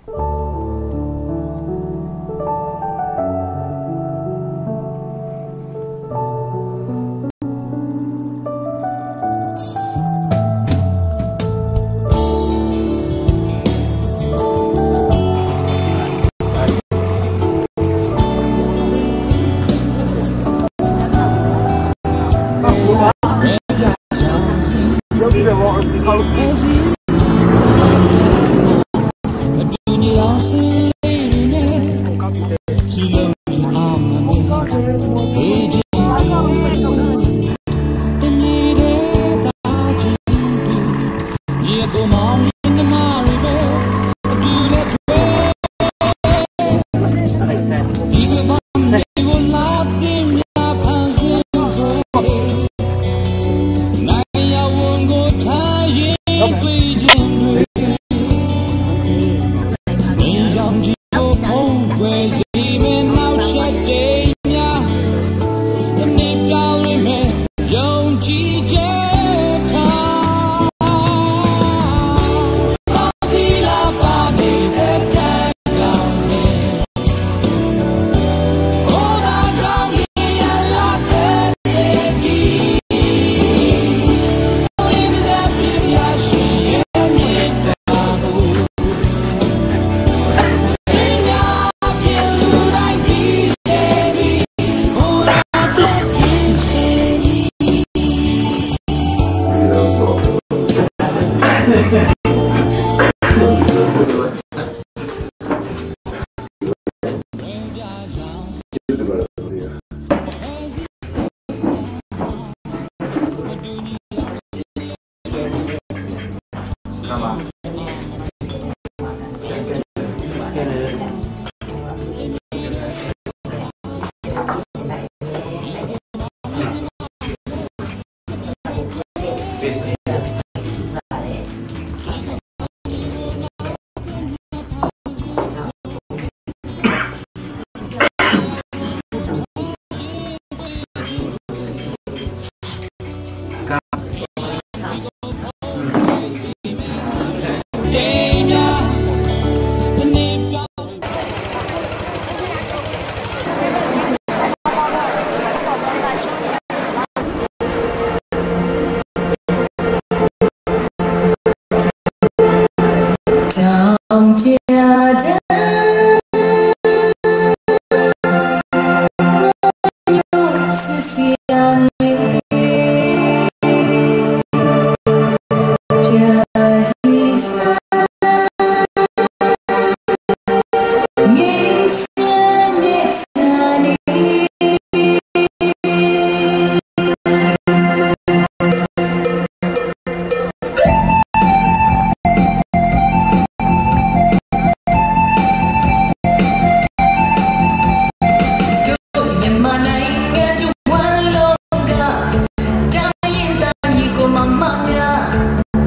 Hãy subscribe cho kênh Ghiền Mì Gõ để không bỏ lỡ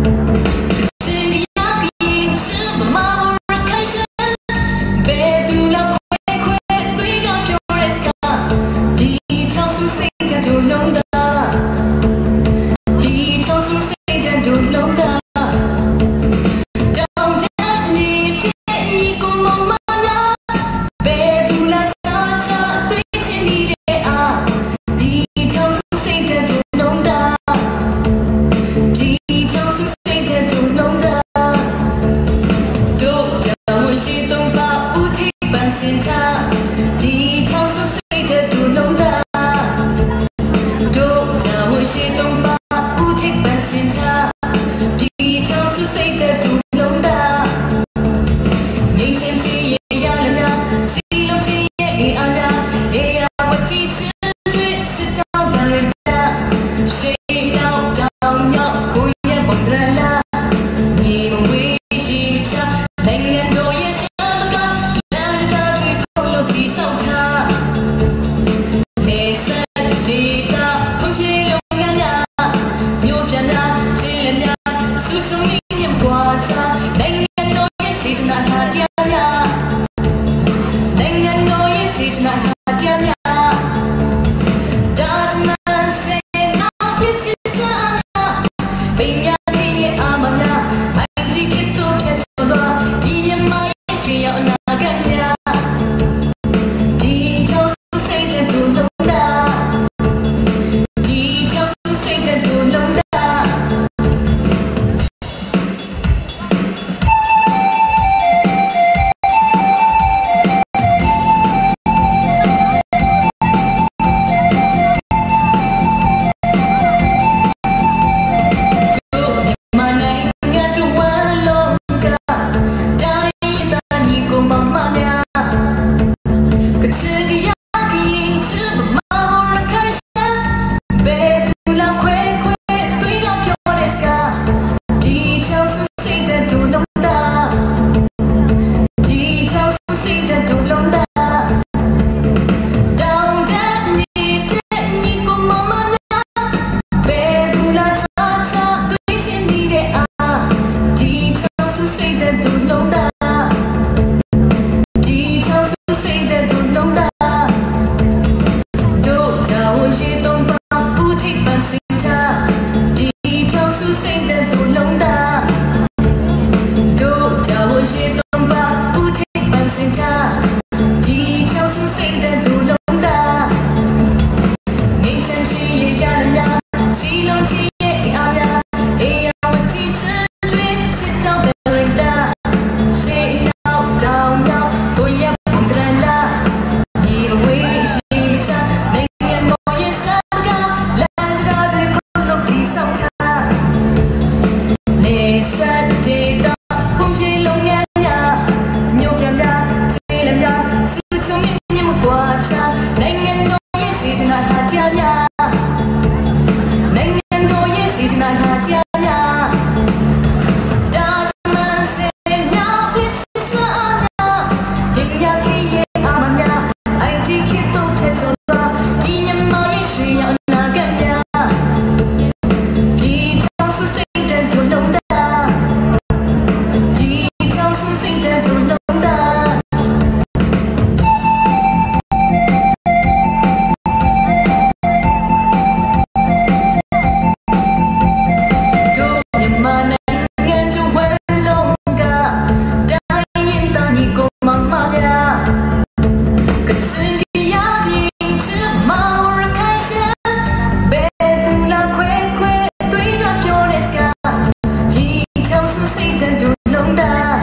စုစိတ်တန်တို့လုံးသား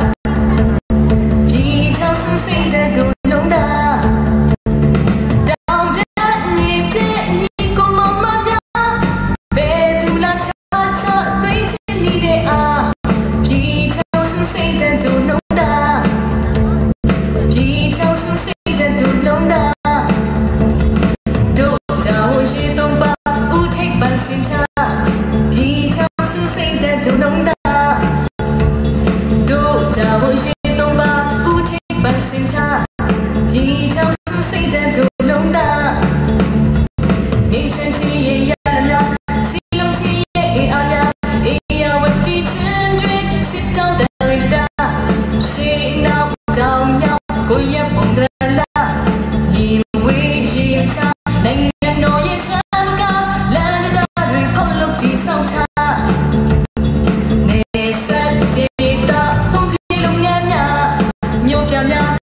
ပြည်ချောင်စုစိတ်တန်တို့လုံးသားတောင်တန်းမြေပြည့်ညီကိုမမများဘယ်သူလာချာချာသွေးချစ်နေတဲ့အားပြည်ချောင်စုစိတ်တန်တို့လုံးသားပြည်ချောင်စုစိတ်တန်တို့လုံးသားတို့တာဝရှိသုံးပါဦးထိပ်ပန်းစင်ချပြည်ချောင်စုစိတ်တန်တို့လုံးသားတို့တာဝရှိသုံးပါဦးထိပ်ပန်းစင်ချပြည်ချောင်စုစိတ်တန်တို့လုံးသားနေချင်ချင်ရဲ့ရလများစီလုံးချင်ရဲ့အေးအားများအေးရဝတီချင်းတွေစစ်တောင်းတရတာရှေးနောက်တောင်ရောက်ကိုရပုံဒရလာဒီဝေးရှိချနိုင်ငံတော်ရဲ့စွမ်းကလမ်းတော်တွေဖုံးလို့ဒီဆောင်ထားနေဆက်ဒေတာဖုန်ပြလုံးများများမြို့ပြများ